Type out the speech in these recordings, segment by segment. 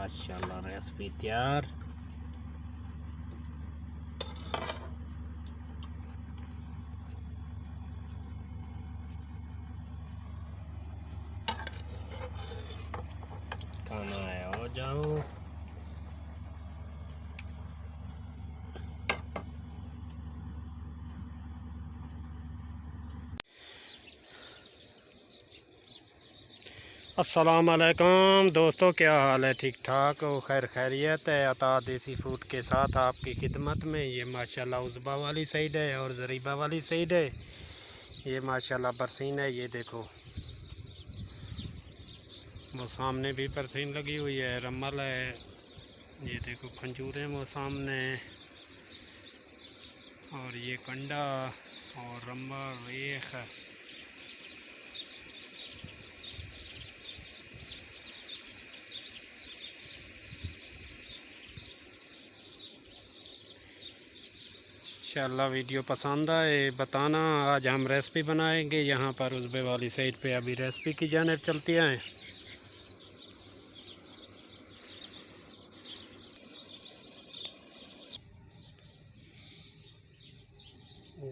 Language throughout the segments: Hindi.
माशाल्लाह रेसिपी तैयार। खाना है हो जाओ। अस्सलाम वालेकुम दोस्तों, क्या हाल है? ठीक ठाक हो? खैर खैरियत है। अता देसी फूड के साथ आपकी खिदमत में। ये माशाल्लाह उज़बा वाली साइड है और ज़रीबा वाली साइड है। ये माशाल्लाह बरसीन है। ये देखो वो सामने भी बरसीन लगी हुई है, रमल है। ये देखो खंजूरें वो सामने, और ये कंडा और रमल रेख। इंशाल्लाह वीडियो पसंद आए बताना। आज हम रेसिपी बनाएंगे यहाँ पर उज़बे वाली साइड पे। अभी रेसिपी की जानिब चलती हैं।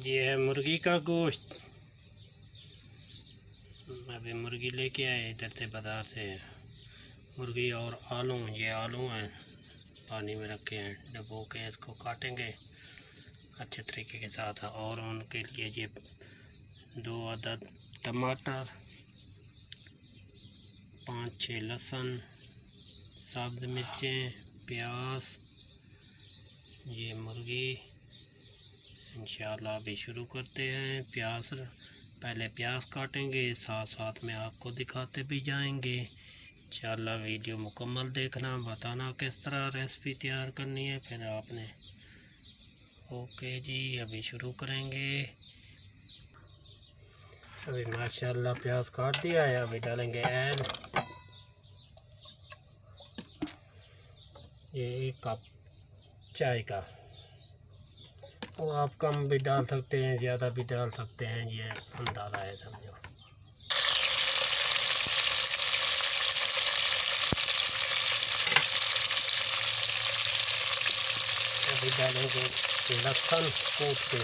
ये है मुर्गी का गोश्त। अभी मुर्गी लेके आए इधर से बाज़ार से। मुर्गी और आलू, ये आलू हैं पानी में रखे हैं, डबो के इसको काटेंगे अच्छे तरीके के साथ। और उनके लिए ये 2 अदद टमाटर, 5-6 लहसुन, सब्ज़ मिर्चें, प्याज, ये मुर्गी। इंशाल्लाह अभी शुरू करते हैं। पहले प्याज काटेंगे, साथ साथ में आपको दिखाते भी जाएंगे। इंशाल्लाह वीडियो मुकम्मल देखना, बताना किस तरह रेसिपी तैयार करनी है फिर आपने। ओके जी, अभी शुरू करेंगे। अभी माशाल्लाह प्याज काट दिया है। अभी डालेंगे ऐड, ये 1 कप चाय का। वो आप कम भी डाल सकते हैं, ज़्यादा भी डाल सकते हैं, ये अंदाज़ा है समझो। अभी डालेंगे लहसुन कूट के।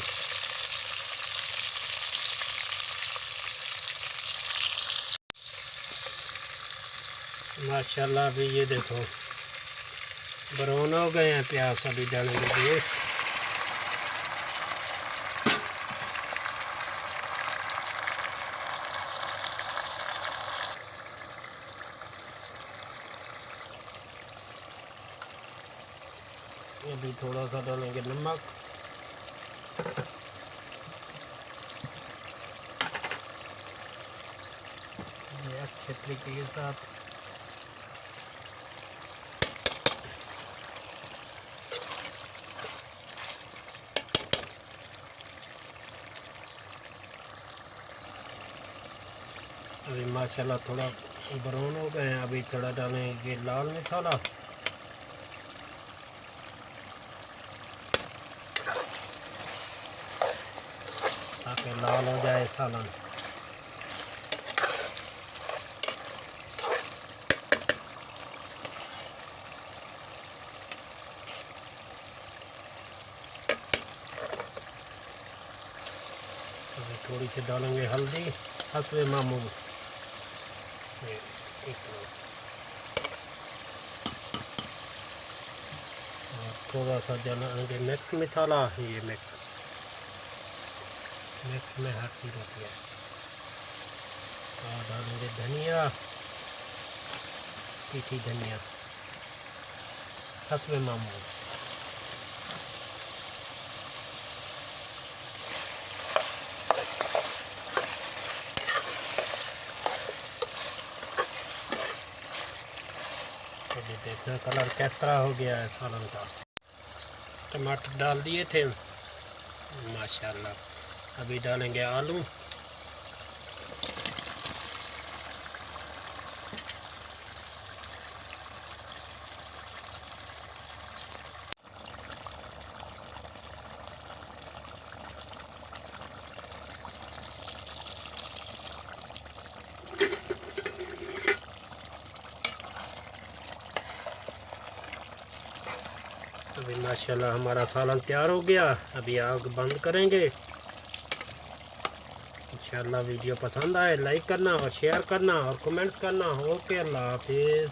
माशाल्लाह अभी ये देखो ब्राउन हो गए हैं प्याज। अभी डालेंगे गोश्त। अभी थोड़ा सा डालेंगे नमक, ये अच्छे तरीके के साथ। अभी माशाल्लाह थोड़ा ब्राउन हो गए हैं। अभी थोड़ा डालेंगे लाल मसाला, ताकि लाल हो जाए सालन। अभी थोड़ी सी डालेंगे हल्दी हस्बे मामूल। और थोड़ा सा डालेंगे मिक्स मसाला। ये मिक्स में हर चीज़ होती है। और डालेंगे धनिया, तीखी धनिया हस्बे मामूल। अभी देखना कलर किस तरह हो गया है सालन का। टमाटर डाल दिए थे माशाल्लाह। अभी डालेंगे आलू। अभी माशाल्लाह हमारा सालन तैयार हो गया। अभी आग बंद करेंगे। इंशाल्लाह वीडियो पसंद आए लाइक करना और शेयर करना और कमेंट्स करना। ओके, अल्लाह हाफिज़।